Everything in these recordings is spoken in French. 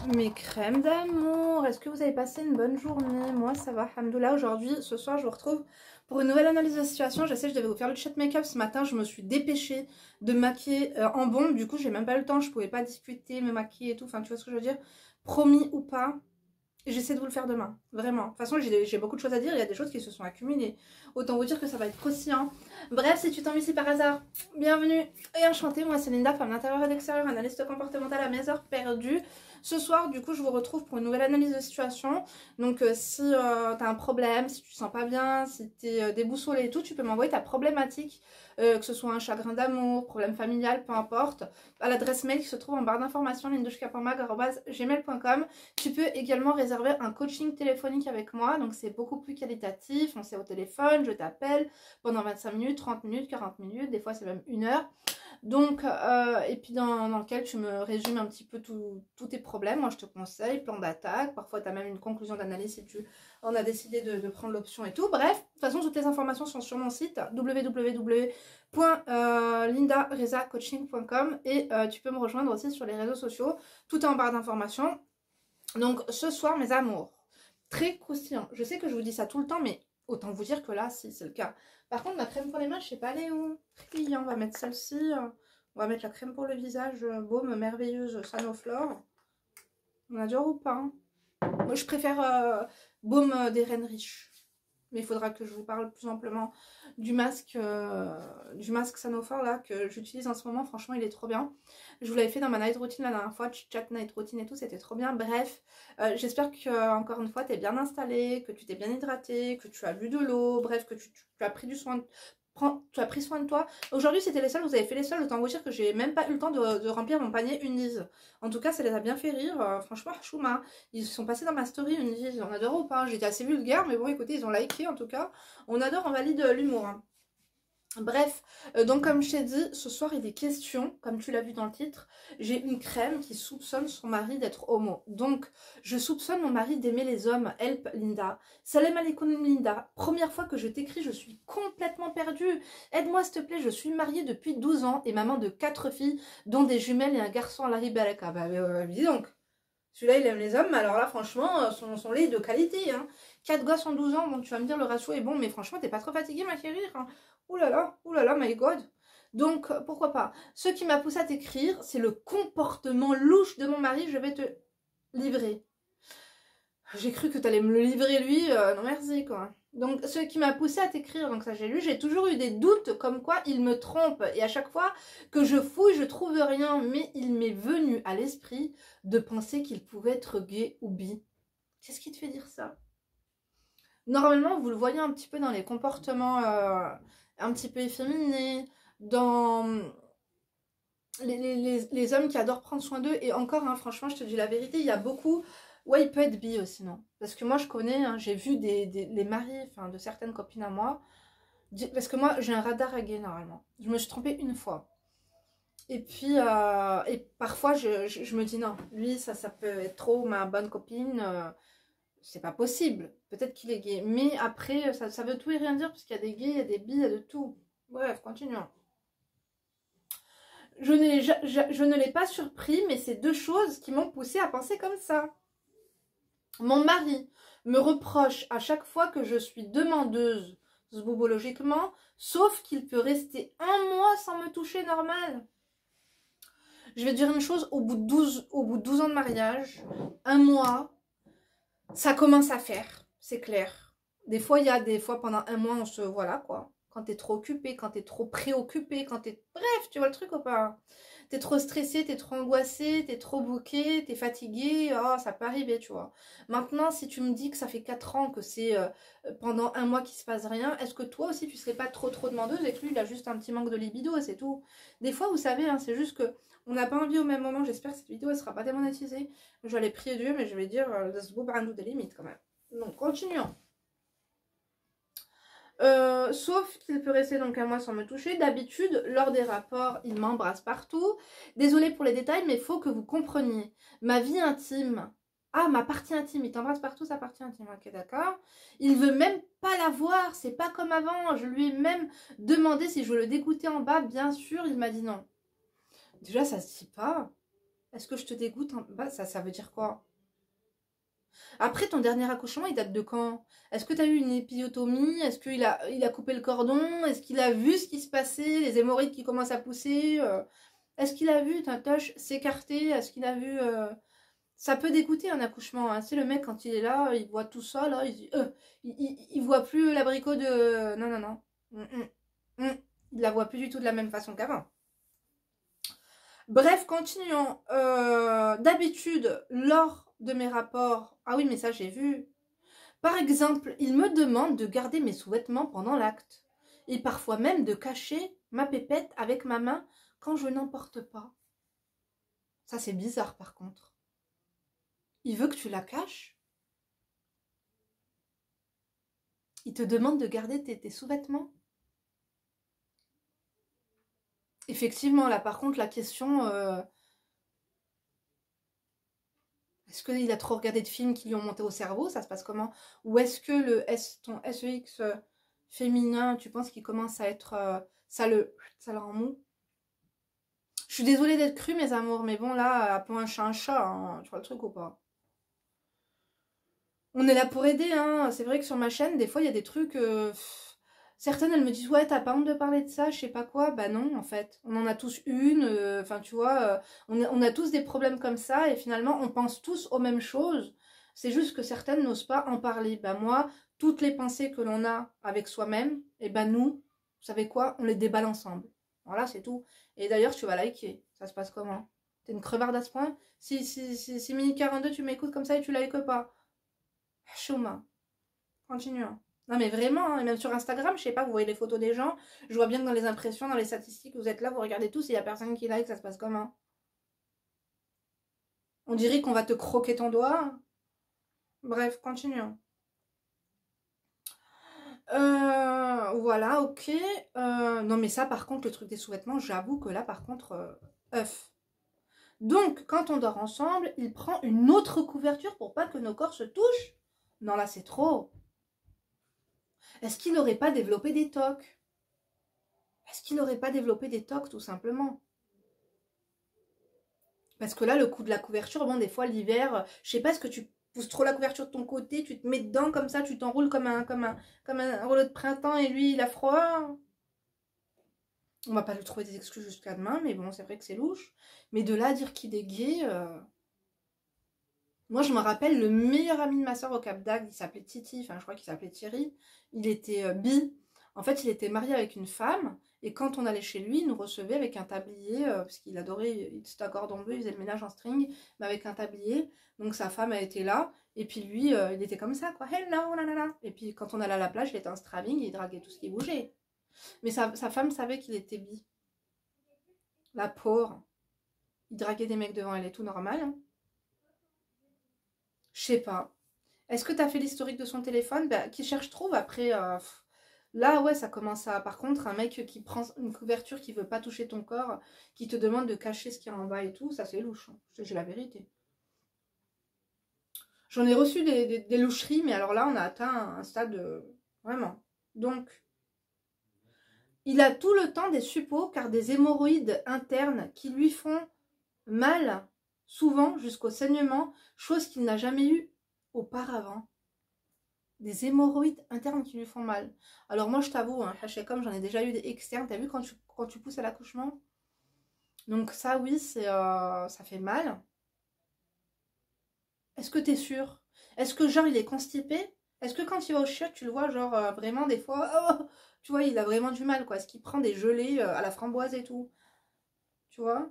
Mes crèmes d'amour, est-ce que vous avez passé une bonne journée? Moi ça va, alhamdoulilah. Aujourd'hui, ce soir, je vous retrouve pour une nouvelle analyse de situation. Je sais, je devais vous faire le chat make-up ce matin, je me suis dépêchée de maquiller en bombe. Du coup, j'ai même pas eu le temps, je pouvais pas discuter, me maquiller et tout. Enfin, tu vois ce que je veux dire? Promis ou pas, j'essaie de vous le faire demain, vraiment. De toute façon, j'ai beaucoup de choses à dire, il y a des choses qui se sont accumulées. Autant vous dire que ça va être croustillant. Bref, si tu tombes ici par hasard, bienvenue et enchantée. Moi, c'est Linda, femme d'intérieur et d'extérieur, analyste comportementale à mes heures perdues. Ce soir, du coup, je vous retrouve pour une nouvelle analyse de situation. Donc, si t'as un problème, si tu te sens pas bien, si t'es déboussolé et tout, tu peux m'envoyer ta problématique, que ce soit un chagrin d'amour, problème familial, peu importe, à l'adresse mail qui se trouve en barre d'informations, lindouchkapamag@gmail.com. Tu peux également réserver un coaching téléphonique avec moi, donc c'est beaucoup plus qualitatif, on s'est au téléphone, je t'appelle pendant 25 minutes, 30 minutes, 40 minutes, des fois c'est même 1 heure. Donc, et puis dans lequel tu me résumes un petit peu tous tes problèmes. Moi je te conseille, plan d'attaque, parfois tu as même une conclusion d'analyse si tu en as décidé de prendre l'option et tout. Bref, de toute façon toutes les informations sont sur mon site www.lindarezacoaching.com et tu peux me rejoindre aussi sur les réseaux sociaux, tout est en barre d'informations. Donc ce soir mes amours, très croustillant. Je sais que je vous dis ça tout le temps, mais autant vous dire que là, si c'est le cas. Par contre, ma crème pour les mains, je sais pas elle est où. On va mettre celle-ci. On va mettre la crème pour le visage, baume merveilleuse Sanoflore. On adore ou pas, hein? Moi, je préfère baume des reines riches. Mais il faudra que je vous parle plus amplement du masque Sanoflore là que j'utilise en ce moment. Franchement, il est trop bien. Je vous l'avais fait dans ma night routine la dernière fois, chat night routine et tout, c'était trop bien. Bref, j'espère que encore une fois, tu es bien installé, que tu t'es bien hydraté, que tu as bu de l'eau, bref, que tu as pris du soin. Tu as pris soin de toi. Aujourd'hui, c'était les soldes, vous avez fait les soldes, autant vous dire que j'ai même pas eu le temps de remplir mon panier Undies. En tout cas, ça les a bien fait rire. Franchement, chouma. Ils sont passés dans ma story Undies. On adore ou pas? J'étais assez vulgaire, mais bon, écoutez, ils ont liké en tout cas. On adore, on valide l'humour, hein. Bref, donc comme je t'ai dit, ce soir il est question, comme tu l'as vu dans le titre, j'ai une crème qui soupçonne son mari d'être homo. Donc, je soupçonne mon mari d'aimer les hommes. Help Linda. Salam alaikum Linda. Première fois que je t'écris, je suis complètement perdue. Aide-moi s'il te plaît, je suis mariée depuis 12 ans et maman de 4 filles, dont des jumelles et un garçon à la ribalaka. Bah, dis donc. Celui-là, il aime les hommes, mais alors là, franchement, son lait est de qualité, hein. 4 gosses en 12 ans, bon, tu vas me dire, le ratio est bon, mais franchement, t'es pas trop fatiguée, ma chérie, hein. Ouh là là, my god. Donc, pourquoi pas. Ce qui m'a poussé à t'écrire, c'est le comportement louche de mon mari, je vais te livrer. J'ai cru que t'allais me le livrer, lui, non merci, quoi. Donc, ce qui m'a poussé à t'écrire, donc ça j'ai lu, j'ai toujours eu des doutes comme quoi il me trompe. Et à chaque fois que je fouille, je trouve rien. Mais il m'est venu à l'esprit de penser qu'il pouvait être gay ou bi. Qu'est-ce qui te fait dire ça? Normalement, vous le voyez un petit peu dans les comportements un petit peu efféminés, dans les hommes qui adorent prendre soin d'eux. Et encore, hein, franchement, je te dis la vérité, il y a beaucoup... Ouais, il peut être bi aussi, non? Parce que moi, je connais, hein, j'ai vu les maris de certaines copines à moi. Parce que moi, j'ai un radar à gay, normalement. Je me suis trompée une fois. Et puis, et parfois, je me dis non, lui, ça peut être trop ma bonne copine. C'est pas possible. Peut-être qu'il est gay. Mais après, ça veut tout et rien dire, parce qu'il y a des gays, il y a des bi, il y a de tout. Bref, continuons. Je ne l'ai pas surpris, mais c'est deux choses qui m'ont poussé à penser comme ça. Mon mari me reproche à chaque fois que je suis demandeuse, zboubologiquement, sauf qu'il peut rester 1 mois sans me toucher normal. Je vais te dire une chose, au bout de 12 ans de mariage, 1 mois, ça commence à faire, c'est clair. Des fois, il y a des fois pendant 1 mois, on se... Voilà quoi. Quand t'es trop occupé, quand t'es trop préoccupé, quand t'es... Bref, tu vois le truc ou pas? T'es trop stressé, t'es trop angoissé, t'es trop bouqué, t'es fatigué, oh, ça peut arriver, tu vois. Maintenant, si tu me dis que ça fait 4 ans, que c'est pendant 1 mois qu'il se passe rien, est-ce que toi aussi, tu serais pas trop demandeuse et que lui, il a juste un petit manque de libido, c'est tout. Des fois, vous savez, hein, c'est juste que on n'a pas envie au même moment. J'espère que cette vidéo, elle sera pas démonétisée. Je vais aller prier Dieu, mais je vais dire, des limites quand même. Donc, continuons. Sauf qu'il peut rester donc 1 mois sans me toucher. D'habitude, lors des rapports, il m'embrasse partout. Désolée pour les détails, mais il faut que vous compreniez. Ma vie intime... Ah, ma partie intime, il t'embrasse partout, sa partie intime. Ok, d'accord. Il veut même pas la voir, c'est pas comme avant. Je lui ai même demandé si je veux le dégoûter en bas. Bien sûr, il m'a dit non. Déjà, ça se dit pas. Est-ce que je te dégoûte? Bah, ça veut dire quoi? Après, ton dernier accouchement, il date de quand? Est-ce que tu as eu une épisiotomie? Est-ce qu'il a coupé le cordon? Est-ce qu'il a vu ce qui se passait? Les hémorroïdes qui commencent à pousser? Est-ce qu'il a vu ta toche s'écarter? Est-ce qu'il a vu... Ça peut dégoûter un accouchement. Hein. C'est le mec, quand il est là, il voit tout ça, là, il dit... il voit plus l'abricot de... Non, non, non. Il la voit plus du tout de la même façon qu'avant. Bref, continuons. D'habitude, lors de mes rapports... Ah oui, mais ça, j'ai vu. Par exemple, il me demande de garder mes sous-vêtements pendant l'acte. Et parfois même de cacher ma pépette avec ma main quand je n'en porte pas. Ça, c'est bizarre, par contre. Il veut que tu la caches. Il te demande de garder tes sous-vêtements. Effectivement, là, par contre, la question... est-ce qu'il a trop regardé de films qui lui ont monté au cerveau? Ça se passe comment? Ou est-ce que ton SEX féminin, tu penses qu'il commence à être... ça le rend mou? Je suis désolée d'être crue, mes amours, mais bon, là, appelons un chat, hein, tu vois le truc ou pas? On est là pour aider, hein. C'est vrai que sur ma chaîne, des fois, il y a des trucs... certaines, elles me disent, ouais, t'as pas honte de parler de ça, je sais pas quoi. Bah non, en fait. On en a tous une. Enfin, tu vois, on a tous des problèmes comme ça. Et finalement, on pense tous aux mêmes choses. C'est juste que certaines n'osent pas en parler. Bah moi, toutes les pensées que l'on a avec soi-même, et ben nous, vous savez quoi? On les déballe ensemble. Voilà, c'est tout. Et d'ailleurs, tu vas liker. Ça se passe comment? T'es une crevarde à ce point? Si Mini 42, tu m'écoutes comme ça et tu likes pas. Chouma. Continuons. Non mais vraiment, hein, et même sur Instagram, je sais pas, vous voyez les photos des gens, je vois bien que dans les impressions, dans les statistiques, vous êtes là, vous regardez tous, il y a personne qui like, ça se passe comment? On dirait qu'on va te croquer ton doigt. Bref, continuons. Voilà, ok. Non mais ça, par contre, le truc des sous-vêtements, j'avoue que là, par contre, œuf. Donc, quand on dort ensemble, il prend une autre couverture pour pas que nos corps se touchent. Non, là, c'est trop. Est-ce qu'il n'aurait pas développé des tocs? Est-ce qu'il n'aurait pas développé des tocs, tout simplement? Parce que là, le coup de la couverture, bon, des fois, l'hiver, je sais pas, est-ce que tu pousses trop la couverture de ton côté, tu te mets dedans comme ça, tu t'enroules comme un rouleau de printemps et lui, il a froid. On va pas lui trouver des excuses jusqu'à demain, mais bon, c'est vrai que c'est louche. Mais de là à dire qu'il est gay... Moi, je me rappelle, le meilleur ami de ma soeur au Cap d'Agde, il s'appelait Titi, enfin, je crois qu'il s'appelait Thierry. Il était bi. En fait, il était marié avec une femme. Et quand on allait chez lui, il nous recevait avec un tablier, parce qu'il adorait, c'était un cordon bleu, il faisait le ménage en string, mais avec un tablier. Donc sa femme a été là. Et puis lui, il était comme ça, quoi. Hello, la la la. Et puis quand on allait à la plage, il était en strapping, il draguait tout ce qui bougeait. Mais sa femme savait qu'il était bi. La pauvre. Il draguait des mecs devant elle et tout normal. Hein. Je sais pas. Est-ce que tu as fait l'historique de son téléphone? Bah, qui cherche trouve après. Là, ouais, ça commence à. Par contre, un mec qui prend une couverture qui veut pas toucher ton corps, qui te demande de cacher ce qu'il y a en bas et tout, ça c'est louche. Hein. J'ai la vérité. J'en ai reçu des loucheries, mais alors là, on a atteint un stade vraiment. Donc, il a tout le temps des suppos car des hémorroïdes internes qui lui font mal, souvent jusqu'au saignement, chose qu'il n'a jamais eu auparavant. Des hémorroïdes internes qui lui font mal. Alors moi je t'avoue, hein, comme j'en ai déjà eu des externes, t'as vu quand tu pousses à l'accouchement? Donc ça oui, ça fait mal. Est-ce que t'es sûr? Est-ce que genre il est constipé? Est-ce que quand il va au chiottes, tu le vois genre vraiment des fois, oh, tu vois, il a vraiment du mal quoi. Est-ce qu'il prend des gelées à la framboise et tout? Tu vois?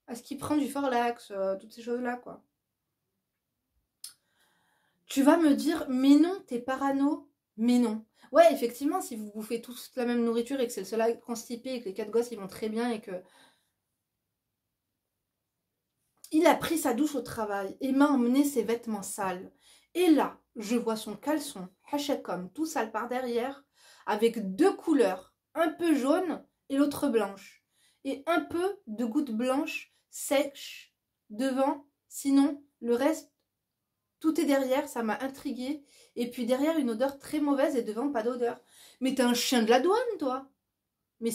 Est-ce qu'il prend du Forlax, toutes ces choses-là quoi? Tu vas me dire, mais non, t'es parano. Mais non. Ouais, effectivement, si vous bouffez tous la même nourriture et que c'est le seul à être constipé et que les 4 gosses ils vont très bien et que... Il a pris sa douche au travail et m'a emmené ses vêtements sales. Et là, je vois son caleçon, comme tout sale par derrière, avec 2 couleurs, un peu jaune et l'autre blanche. Et un peu de gouttes blanches sèches devant, sinon le reste tout est derrière, ça m'a intriguée. Et puis derrière, une odeur très mauvaise et devant, pas d'odeur. Mais t'es un chien de la douane, toi. Mais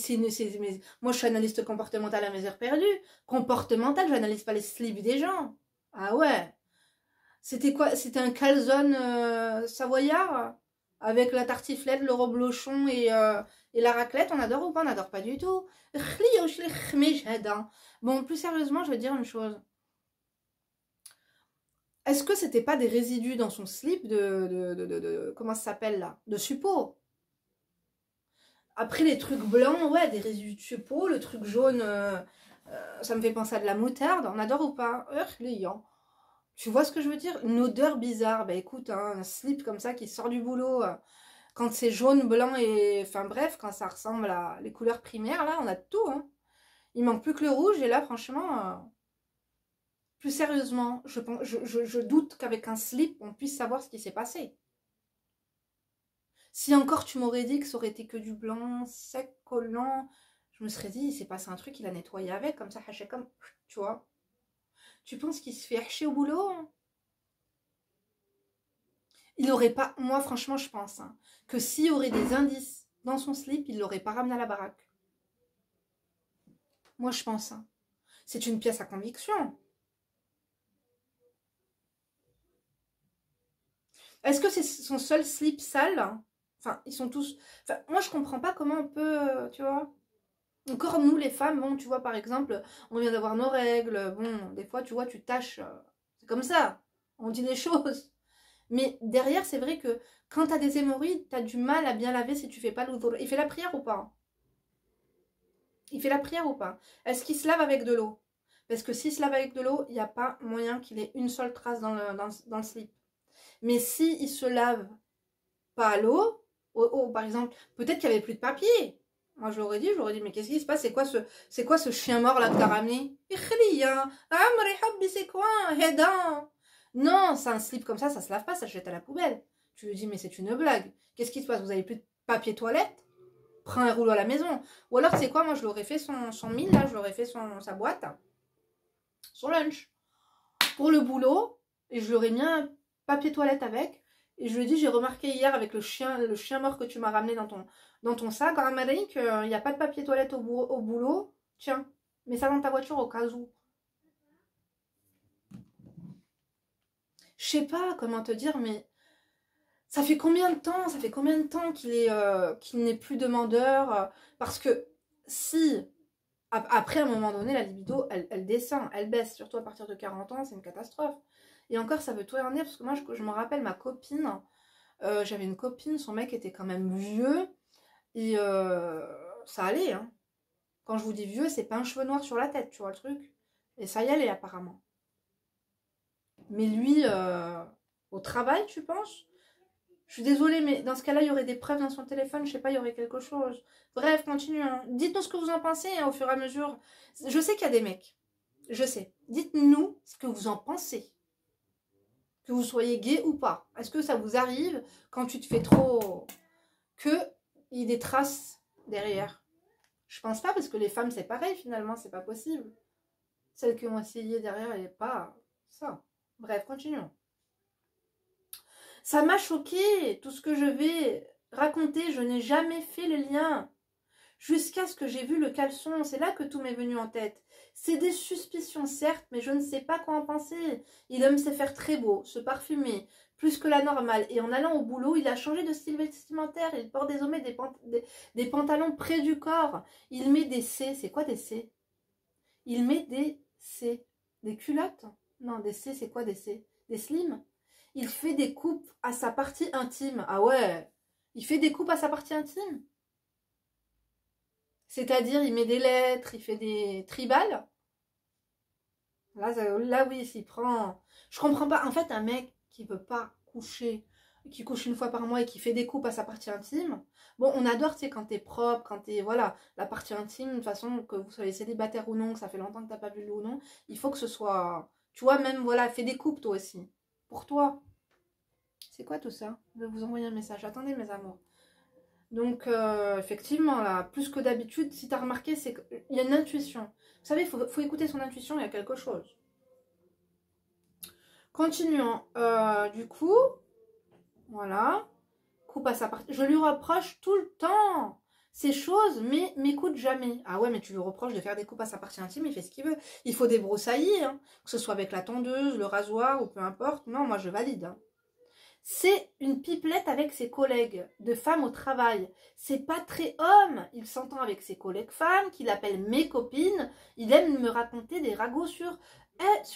moi, je suis analyste comportemental à mes heures perdues. Comportemental, j'analyse pas les slips des gens. Ah ouais. C'était quoi? C'était un calzone savoyard avec la tartiflette, le reblochon et la raclette. On adore ou pas? On adore pas du tout. Bon, plus sérieusement, je vais dire une chose. Est-ce que c'était pas des résidus dans son slip comment ça s'appelle là? De suppôt. Après les trucs blancs, ouais, des résidus de suppôt. Le truc jaune, ça me fait penser à de la moutarde. On adore ou pas? Tu vois ce que je veux dire? Une odeur bizarre. Bah écoute, hein, un slip comme ça qui sort du boulot, quand c'est jaune, blanc et... Enfin bref, quand ça ressemble à les couleurs primaires, là, on a tout, hein. Il manque plus que le rouge et là, franchement, plus sérieusement, je doute qu'avec un slip, on puisse savoir ce qui s'est passé. Si encore tu m'aurais dit que ça aurait été que du blanc, sec, collant, je me serais dit, il s'est passé un truc, il a nettoyé avec, comme ça, haché comme... Tu vois? Tu penses qu'il se fait hacher au boulot, hein? Il n'aurait pas... Moi, franchement, je pense hein, que s'il y aurait des indices dans son slip, il ne l'aurait pas ramené à la baraque. Moi, je pense. Hein. C'est une pièce à conviction. Est-ce que c'est son seul slip sale? Enfin, ils sont tous... Enfin, moi, je comprends pas comment on peut... tu vois? Encore nous, les femmes, bon, tu vois, par exemple, on vient d'avoir nos règles. Bon, des fois, tu vois, tu tâches. C'est comme ça. On dit les choses. Mais derrière, c'est vrai que quand tu as des hémorroïdes, tu as du mal à bien laver si tu fais pas l'oudou. Il fait la prière ou pas? Il fait la prière ou pas? Est-ce qu'il se lave avec de l'eau? Parce que s'il se lave avec de l'eau, il n'y a pas moyen qu'il ait une seule trace dans le slip. Mais si il se lave pas à l'eau, par exemple, peut-être qu'il n'y avait plus de papier. Moi, je l'aurais dit, mais qu'est-ce qui se passe? C'est quoi ce chien mort là que t'as ramené? C'est quoi? Non, c'est un slip comme ça se lave pas, ça se jette à la poubelle. Tu lui dis, mais c'est une blague. Qu'est-ce qui se passe? Vous avez plus de papier toilette? Prends un rouleau à la maison. Ou alors, c'est quoi? Moi, je l'aurais fait son mille, là, je l'aurais fait sa boîte, son lunch. Pour le boulot, et je l'aurais mis un papier toilette avec. Et je lui ai dit, j'ai remarqué hier avec le chien mort que tu m'as ramené dans ton sac, Amérique, il n'y a pas de papier toilette au boulot. Tiens, mets ça dans ta voiture au cas où. Je sais pas comment te dire, mais ça fait combien de temps qu'il n'est plus demandeur parce que si, après à un moment donné, la libido, elle descend, elle baisse, surtout à partir de 40 ans, c'est une catastrophe. Et encore, ça veut tout et rien dire, parce que moi, je me rappelle ma copine, j'avais une copine, son mec était quand même vieux, et ça allait, hein. Quand je vous dis vieux, c'est pas un cheveu noir sur la tête, tu vois le truc. Et ça y allait, apparemment. Mais lui, au travail, tu penses? Je suis désolée, mais dans ce cas-là, il y aurait des preuves dans son téléphone, je sais pas, il y aurait quelque chose. Bref, continuons. Dites-nous ce que vous en pensez hein, au fur et à mesure. Je sais qu'il y a des mecs. Je sais. Dites-nous ce que vous en pensez. Que vous soyez gay ou pas. Est-ce que ça vous arrive quand tu te fais trop... qu'il y ait des traces derrière? Je pense pas, parce que les femmes, c'est pareil, finalement, c'est pas possible. Celles qui ont essayé derrière, elle n'est pas ça. Bref, continuons. Ça m'a choqué, tout ce que je vais raconter, je n'ai jamais fait le lien. Jusqu'à ce que j'ai vu le caleçon, c'est là que tout m'est venu en tête. C'est des suspicions, certes, mais je ne sais pas quoi en penser. Il aime se faire très beau, se parfumer, plus que la normale. Et en allant au boulot, il a changé de style vestimentaire. Il porte désormais des pantalons près du corps. Il met des C. C'est quoi des C? Il met des C. Des culottes? Non, des C, c'est quoi des C? Des slims? Il fait des coupes à sa partie intime. Ah ouais, il fait des coupes à sa partie intime. C'est-à-dire, il met des lettres, il fait des tribales. Là oui, s'il prend... Je comprends pas. En fait, un mec qui veut pas coucher, qui couche une fois par mois et qui fait des coupes à sa partie intime. Bon, on adore, tu sais, quand t'es propre, quand t'es... Voilà, la partie intime, de toute façon, que vous soyez célibataire ou non, que ça fait longtemps que t'as pas vu le ou non, il faut que ce soit... Tu vois, même, voilà, fais des coupes toi aussi. Pour toi. C'est quoi tout ça? Je vais vous envoyer un message. Attendez, mes amours. Donc, effectivement, là, plus que d'habitude, si tu as remarqué, c'est qu'il y a une intuition. Vous savez, il faut écouter son intuition, il y a quelque chose. Continuons. Du coup, voilà. Coupe à sa partie. Je lui reproche tout le temps. ces choses, mais m'écoute jamais. Ah ouais, mais tu lui reproches de faire des coupes à sa partie intime, il fait ce qu'il veut. Il faut débroussailler, hein, que ce soit avec la tondeuse, le rasoir ou peu importe. Non, moi je valide. Hein. C'est une pipelette avec ses collègues de femmes au travail. C'est pas très homme. Il s'entend avec ses collègues femmes, qu'il appelle mes copines. Il aime me raconter des ragots sur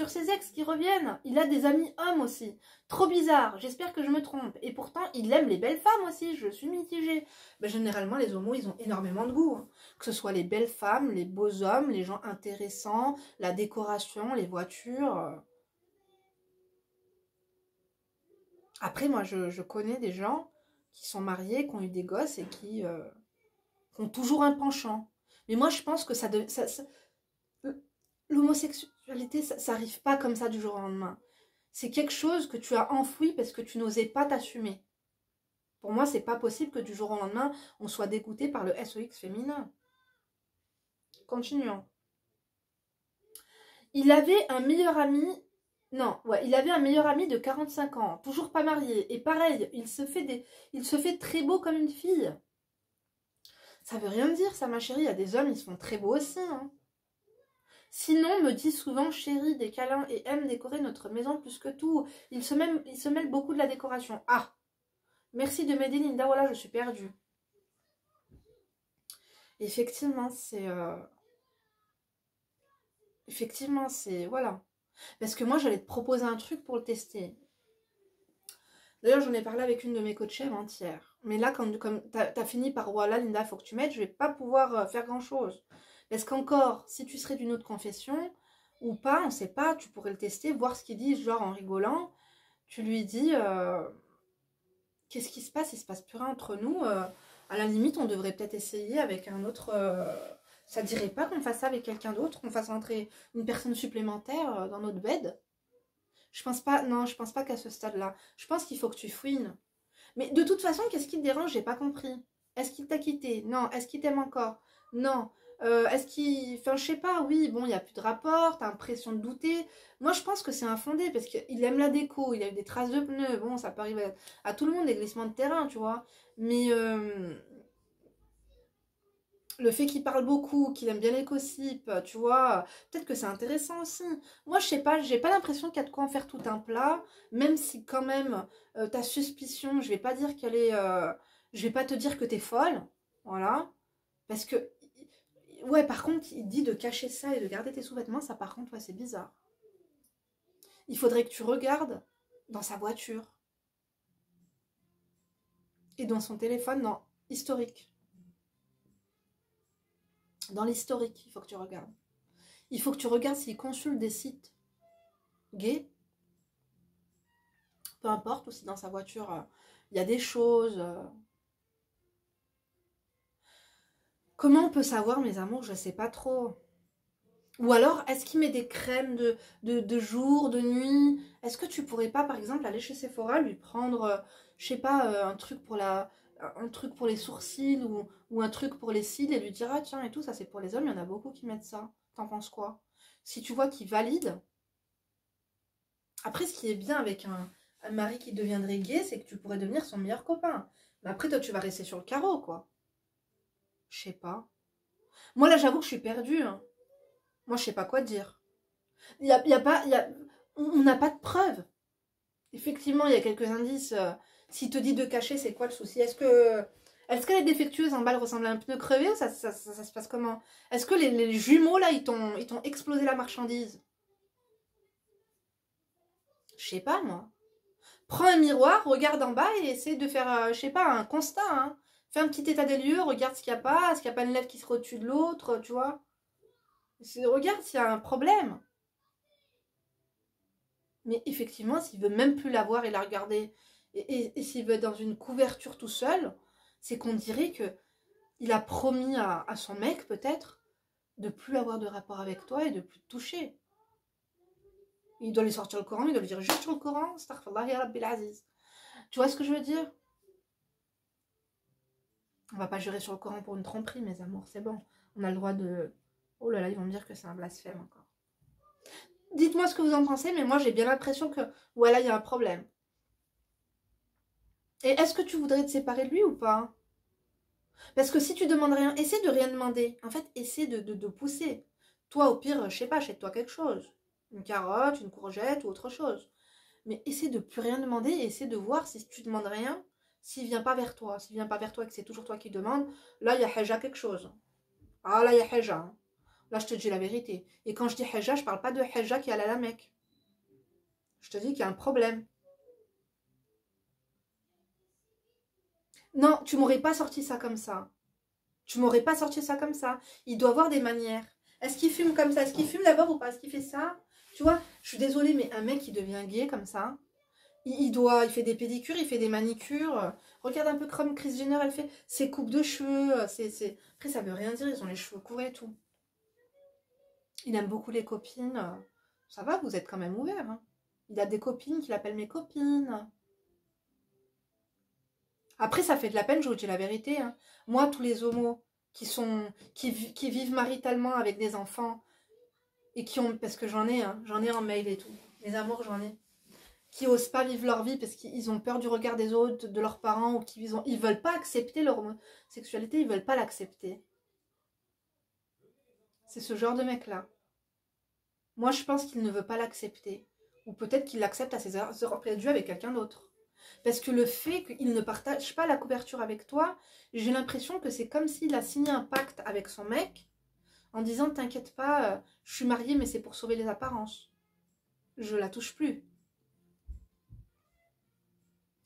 ses ex qui reviennent. Il a des amis hommes aussi. Trop bizarre. J'espère que je me trompe. Et pourtant, il aime les belles femmes aussi. Je suis mitigée. Ben, généralement, les homos, ils ont énormément de goût. Hein. Que ce soit les belles femmes, les beaux hommes, les gens intéressants, la décoration, les voitures. Après, moi, je connais des gens qui sont mariés, qui ont eu des gosses et qui ont toujours un penchant. Mais moi, je pense que l'homosexualité, ça n'arrive pas comme ça du jour au lendemain. C'est quelque chose que tu as enfoui parce que tu n'osais pas t'assumer. Pour moi, c'est pas possible que du jour au lendemain, on soit dégoûté par le SOX féminin. Continuons. Il avait un meilleur ami... Non, ouais, il avait un meilleur ami de 45 ans, toujours pas marié. Et pareil, il se fait très beau comme une fille. Ça veut rien dire, ça, ma chérie. Il y a des hommes, ils se font très beaux aussi. Hein. Sinon, me dit souvent chérie des câlins et aime décorer notre maison plus que tout. Il se mêle beaucoup de la décoration. Ah, merci de m'aider, Linda. Voilà, je suis perdue. Effectivement, c'est... Effectivement, c'est... Voilà. Parce que moi, j'allais te proposer un truc pour le tester. D'ailleurs, j'en ai parlé avec une de mes coachées avant-hier. Mais là, comme t'as fini par voilà, Linda, il faut que tu m'aides, je vais pas pouvoir faire grand-chose. Parce qu'encore, si tu serais d'une autre confession ou pas, on sait pas, tu pourrais le tester, voir ce qu'il dit, genre en rigolant. Tu lui dis qu'est-ce qui se passe? Il se passe plus rien entre nous. À la limite, on devrait peut-être essayer avec un autre. Ça dirait pas qu'on fasse ça avec quelqu'un d'autre, qu'on fasse entrer une personne supplémentaire dans notre bed? Je pense pas, non, je pense pas qu'à ce stade-là. Je pense qu'il faut que tu fouines. Mais de toute façon, qu'est-ce qui te dérange? J'ai pas compris. Est-ce qu'il t'a quitté? Non. Est-ce qu'il t'aime encore? Non. Est-ce qu'il... Enfin, je sais pas, oui, bon, il n'y a plus de rapport, t'as l'impression de douter. Moi, je pense que c'est infondé, parce qu'il aime la déco, il a eu des traces de pneus. Bon, ça peut arriver à tout le monde, des glissements de terrain, tu vois. Mais le fait qu'il parle beaucoup, qu'il aime bien les gossips, tu vois, peut-être que c'est intéressant aussi. Moi, je sais pas, j'ai pas l'impression qu'il y a de quoi en faire tout un plat, même si quand même, ta suspicion, je vais pas dire qu'elle est... je vais pas te dire que t'es folle, voilà. Parce que, ouais, par contre, il dit de cacher ça et de garder tes sous-vêtements, ça par contre, ouais, c'est bizarre. Il faudrait que tu regardes dans sa voiture et dans son téléphone, dans historique. Dans l'historique, il faut que tu regardes. Il faut que tu regardes s'il consulte des sites gays. Peu importe, aussi dans sa voiture, il y a des choses. Comment on peut savoir, mes amours? Je sais pas trop. Ou alors, est-ce qu'il met des crèmes de jour, de nuit? Est-ce que tu pourrais pas, par exemple, aller chez Sephora, lui prendre, je sais pas, un truc pour les sourcils ou un truc pour les cils et lui dire, ah tiens, et tout, ça c'est pour les hommes, il y en a beaucoup qui mettent ça. T'en penses quoi? Si tu vois qu'il valide. Après, ce qui est bien avec un mari qui deviendrait gay, c'est que tu pourrais devenir son meilleur copain. Mais après, toi, tu vas rester sur le carreau, quoi. Je sais pas. Moi, là, j'avoue que je suis perdue. Hein. Moi, je sais pas quoi dire. On n'a pas de preuves. Effectivement, il y a quelques indices. S'il te dit de cacher, c'est quoi le souci? Est-ce qu'elle est défectueuse, en bas, elle ressemble à un pneu crevé ou ça se passe comment? Est-ce que les jumeaux, là, ils t'ont explosé la marchandise? Je sais pas, moi. Prends un miroir, regarde en bas et essaie de faire, je sais pas, un constat. Hein. Fais un petit état des lieux, regarde ce qu'il n'y a pas, est-ce qu'il n'y a pas une lèvre qui se au-dessus de l'autre, tu vois? Regarde s'il y a un problème. Mais effectivement, s'il veut même plus la voir et la regarder, et s'il veut être dans une couverture tout seul, c'est qu'on dirait que il a promis à son mec, peut-être, de plus avoir de rapport avec toi et de plus te toucher. Il doit lui sortir le Coran, il doit lui dire juste sur le Coran, astaghfirullah ya Rabbil Aziz. Tu vois ce que je veux dire? On va pas jurer sur le Coran pour une tromperie, mes amours, c'est bon. On a le droit de... Oh là là, ils vont me dire que c'est un blasphème encore. Dites-moi ce que vous en pensez, mais moi j'ai bien l'impression que... Voilà, il y a un problème. Et est-ce que tu voudrais te séparer de lui ou pas? Parce que si tu demandes rien, essaie de rien demander. En fait, essaie de pousser. Toi, au pire, je sais pas, achète-toi quelque chose. Une carotte, une courgette ou autre chose. Mais essaie de plus rien demander et essaie de voir si tu demandes rien, s'il vient pas vers toi. S'il vient pas vers toi et que c'est toujours toi qui demandes, là, il y a haja quelque chose. Ah, là, il y a haja. Hein. Là, je te dis la vérité. Et quand je dis haja, je parle pas de haja qui allait à la Mecque. Je te dis qu'il y a un problème. Non, tu m'aurais pas sorti ça comme ça. Tu m'aurais pas sorti ça comme ça. Il doit avoir des manières. Est-ce qu'il fume comme ça? Est-ce qu'il fume d'abord ou pas? Est-ce qu'il fait ça? Tu vois, je suis désolée, mais un mec qui devient gay comme ça, il fait des pédicures, il fait des manicures. Regarde un peu comme Kris Jenner, elle fait ses coupes de cheveux. Après, ça veut rien dire, ils ont les cheveux courts et tout. Il aime beaucoup les copines. Ça va, vous êtes quand même ouvert. Hein. Il a des copines qu'il appelle mes copines. Après, ça fait de la peine, je vous dis la vérité. Hein. Moi, tous les homos qui vivent maritalement avec des enfants et qui ont, parce que j'en ai en mail et tout. Les amours, j'en ai. Qui osent pas vivre leur vie parce qu'ils ont peur du regard des autres, de leurs parents, ou ils veulent pas accepter leur homosexualité, ils veulent pas l'accepter. C'est ce genre de mec-là. Moi, je pense qu'il ne veut pas l'accepter. Ou peut-être qu'il l'accepte à ses heures perdues avec quelqu'un d'autre. Parce que le fait qu'il ne partage pas la couverture avec toi, j'ai l'impression que c'est comme s'il a signé un pacte avec son mec en disant t'inquiète pas, je suis mariée mais c'est pour sauver les apparences. Je la touche plus.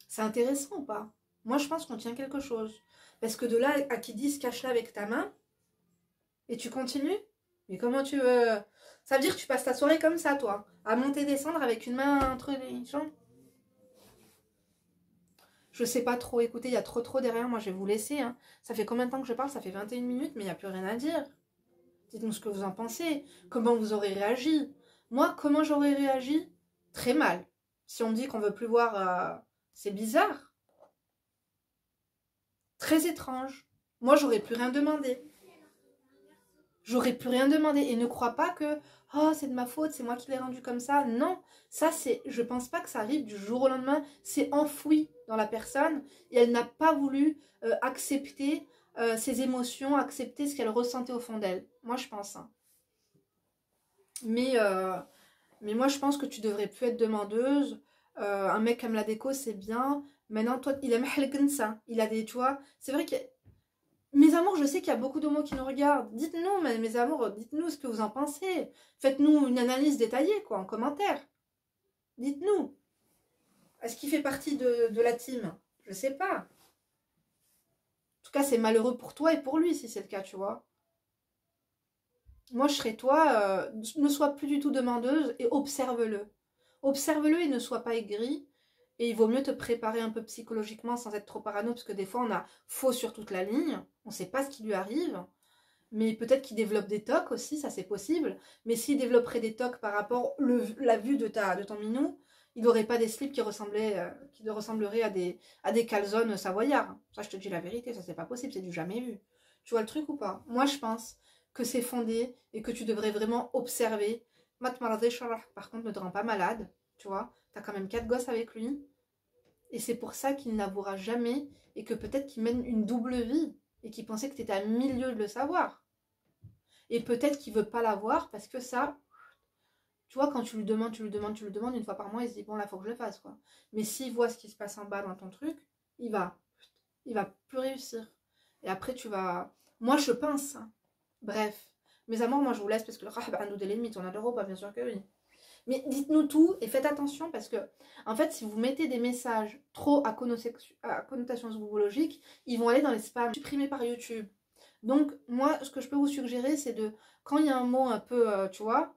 C'est intéressant ou pas? Moi je pense qu'on tient quelque chose. Parce que de là à qui dit cache-la avec ta main et tu continues? Mais comment tu veux... Ça veut dire que tu passes ta soirée comme ça toi, à monter et descendre avec une main entre les jambes? Je sais pas trop, écoutez, il y a trop derrière, moi je vais vous laisser. Hein. Ça fait combien de temps que je parle? Ça fait 21 minutes, mais il n'y a plus rien à dire. Dites-nous ce que vous en pensez. Comment vous aurez réagi? Moi, comment j'aurais réagi? Très mal. Si on me dit qu'on veut plus voir, c'est bizarre. Très étrange. Moi, j'aurais plus rien demandé. J'aurais plus rien demandé. Et ne crois pas que oh, c'est de ma faute, c'est moi qui l'ai rendu comme ça. Non, ça c'est. Je pense pas que ça arrive du jour au lendemain. C'est enfoui dans la personne et elle n'a pas voulu accepter ses émotions, accepter ce qu'elle ressentait au fond d'elle. Moi, je pense. Hein. Mais, euh, mais moi, je pense que tu devrais plus être demandeuse. Un mec comme la déco, c'est bien. Maintenant, toi, il aime ça. Il a des, tu vois. C'est vrai que mes amours, je sais qu'il y a beaucoup d'homos qui nous regardent. Dites-nous, mes amours, dites-nous ce que vous en pensez. Faites-nous une analyse détaillée, quoi, en commentaire. Dites-nous. Est-ce qu'il fait partie de la team? Je sais pas. En tout cas, c'est malheureux pour toi et pour lui, si c'est le cas, tu vois. Moi, je serais toi, ne sois plus du tout demandeuse et observe-le. Observe-le et ne sois pas aigri. Et il vaut mieux te préparer un peu psychologiquement sans être trop parano, parce que des fois, on a faux sur toute la ligne. On ne sait pas ce qui lui arrive. Mais peut-être qu'il développe des tocs aussi, ça c'est possible. Mais s'il développerait des tocs par rapport à la vue de ton minou, il n'aurait pas des slips qui ressembleraient à des calzones savoyards. Ça, je te dis la vérité, ça c'est pas possible, c'est du jamais vu. Tu vois le truc ou pas? Moi, je pense que c'est fondé et que tu devrais vraiment observer. Par contre, ne te rend pas malade, tu vois. T'as quand même 4 gosses avec lui. Et c'est pour ça qu'il n'avouera jamais et que peut-être qu'il mène une double vie et qu'il pensait que tu étais à milieu de le savoir. Et peut-être qu'il veut pas l'avoir parce que ça, tu vois, quand tu lui demandes une fois par mois, il se dit bon là faut que je le fasse quoi. Mais s'il voit ce qui se passe en bas dans ton truc, il va plus réussir. Et après tu vas, moi je pense. Hein. Bref, mes amours, moi je vous laisse parce que le rahab a nous des limites, on a l'euro, bien sûr que oui. Mais dites-nous tout et faites attention parce que, en fait, si vous mettez des messages trop à connotation zoologique, ils vont aller dans les spams supprimés par YouTube. Donc, moi, ce que je peux vous suggérer, c'est de, quand il y a un mot un peu, tu vois,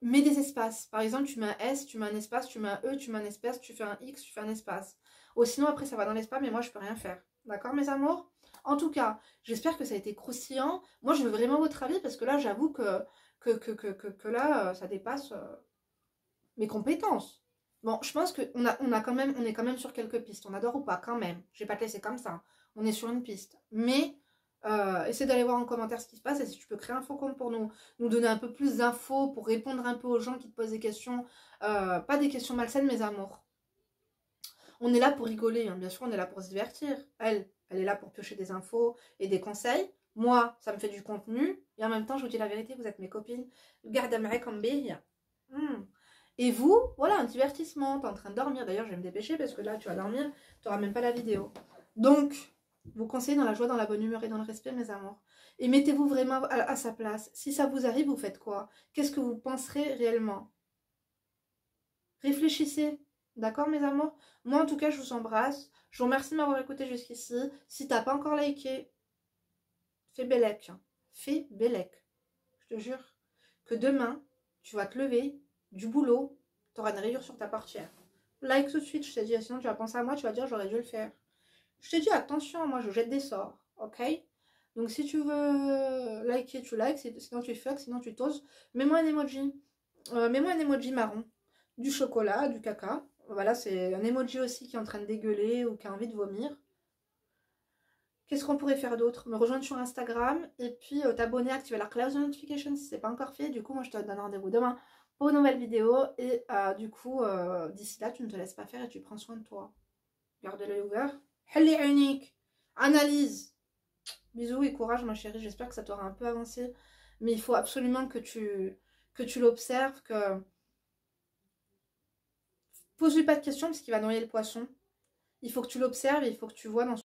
mets des espaces. Par exemple, tu mets un S, tu mets un espace, tu mets un E, tu mets un espace, tu fais un X, tu fais un espace. Ou sinon, après, ça va dans les spams et moi, je peux rien faire. D'accord, mes amours? En tout cas, j'espère que ça a été croustillant. Moi, je veux vraiment votre avis parce que là, j'avoue que là, ça dépasse mes compétences. Bon, je pense qu'on on est quand même sur quelques pistes. On adore ou pas, quand même. Je vais pas te laisser comme ça. On est sur une piste. Mais essaie d'aller voir en commentaire ce qui se passe et si tu peux créer un faux compte pour nous donner un peu plus d'infos, pour répondre un peu aux gens qui te posent des questions. Pas des questions malsaines, mes amours. On est là pour rigoler, hein. Bien sûr, on est là pour se divertir. Elle est là pour piocher des infos et des conseils. Moi, ça me fait du contenu. Et en même temps, je vous dis la vérité, vous êtes mes copines. Garde comme Et vous, voilà, un divertissement. T'es en train de dormir. D'ailleurs, je vais me dépêcher parce que là, tu vas dormir. Tu n'auras même pas la vidéo. Donc, vous conseillez dans la joie, dans la bonne humeur et dans le respect, mes amours. Et mettez-vous vraiment à sa place. Si ça vous arrive, vous faites quoi? Qu'est-ce que vous penserez réellement? Réfléchissez. D'accord, mes amours? Moi, en tout cas, je vous embrasse. Je vous remercie de m'avoir écouté jusqu'ici. Si t'as pas encore liké, fais bellec. Fais bellec. Je te jure que demain, tu vas te lever du boulot, tu auras une rayure sur ta portière. Like tout de suite, je t'ai dit, sinon tu vas penser à moi, tu vas dire j'aurais dû le faire. Je t'ai dit attention, moi je jette des sorts, ok? Donc si tu veux liker, tu likes, sinon tu fuck, sinon tu t'oses. Mets-moi un emoji. Mets-moi un emoji marron. Du chocolat, du caca. Voilà, c'est un emoji aussi qui est en train de dégueuler ou qui a envie de vomir. Qu'est-ce qu'on pourrait faire d'autre? Me rejoindre sur Instagram et puis t'abonner, activer la cloche de notification si c'est pas encore fait. Du coup, moi je te donne rendez-vous demain pour une nouvelle vidéo. Et du coup, d'ici là, tu ne te laisses pas faire et tu prends soin de toi. Garde l'œil ouvert. Halli unique. Analyse. Bisous et courage, ma chérie. J'espère que ça t'aura un peu avancé. Mais il faut absolument que tu l'observes. Pose-lui pas de questions parce qu'il va noyer le poisson. Il faut que tu l'observes et il faut que tu vois dans